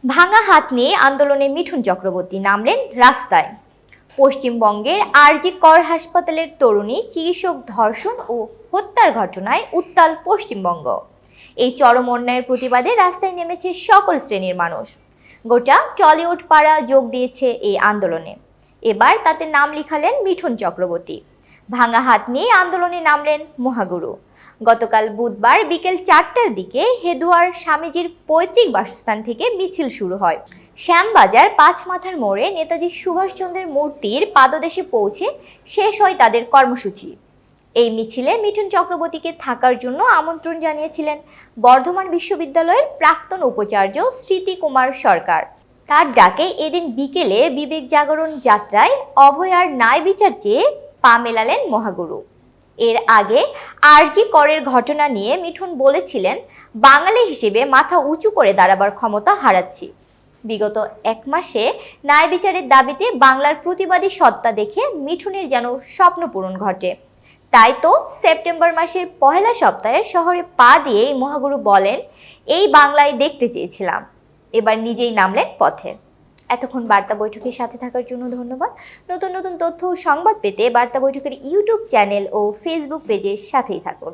ভাঙা হাত নিয়ে আন্দোলনে মিঠুন চক্রবর্তী নামলেন রাস্তায়। পশ্চিমবঙ্গের আরজি কর হাসপাতালের তরুণী চিকিৎসক ধর্ষণ ও হত্যার ঘটনায় উত্তাল পশ্চিমবঙ্গ। এই চরম অন্যায়ের প্রতিবাদে রাস্তায় নেমেছে সকল শ্রেণীর মানুষ। গোটা টলিউড পাড়া যোগ দিয়েছে এই আন্দোলনে। এবার তাতে নাম লিখালেন মিঠুন চক্রবর্তী। ভাঙা হাত নিয়ে আন্দোলনে নামলেন মহাগুরু। গতকাল বুধবার বিকেল 4টার দিকে হেদুয়ার স্বামীজির পৈতৃক বাসস্থান থেকে মিছিল শুরু হয়। শ্যামবাজার পাঁচমাথার মোড়ে নেতাজি সুভাষচন্দ্রের মূর্তির পাদদেশে পৌঁছে শেষ হয় তাদের কর্মসূচি। এই মিছিলে মিঠুন চক্রবর্তীকে থাকার জন্য আমন্ত্রণ জানিয়েছিলেন বর্ধমান বিশ্ববিদ্যালয়ের প্রাক্তন উপাচার্য স্মৃতি কুমার সরকার। তার ডাকে এদিন বিকেলে বিবেক জাগরণ যাত্রায় অভয়ার ন্যায় বিচার চেয়ে পা মেলালেন মহাগুরু। এর আগে আরজি করের ঘটনা নিয়ে মিঠুন বলেছিলেন, বাঙালি হিসেবে মাথা উঁচু করে দাঁড়াবার ক্ষমতা হারাচ্ছি। বিগত 1 মাসে ন্যায় বিচারের দাবিতে বাংলার প্রতিবাদী সত্তা দেখে মিঠুনের যেন স্বপ্ন পূরণ ঘটে। তাই তো সেপ্টেম্বর মাসের পহেলা সপ্তাহে শহরে পা দিয়ে মহাগুরু বলেন, এই বাংলায় দেখতে চেয়েছিলাম, এবার নিজেই নামলেন পথে। এতক্ষণ বার্তা বৈঠকের সাথে থাকার জন্য ধন্যবাদ। নতুন নতুন তথ্য ও সংবাদ পেতে বার্তা বৈঠকের ইউটিউব চ্যানেল ও ফেসবুক পেজের সাথেই থাকুন।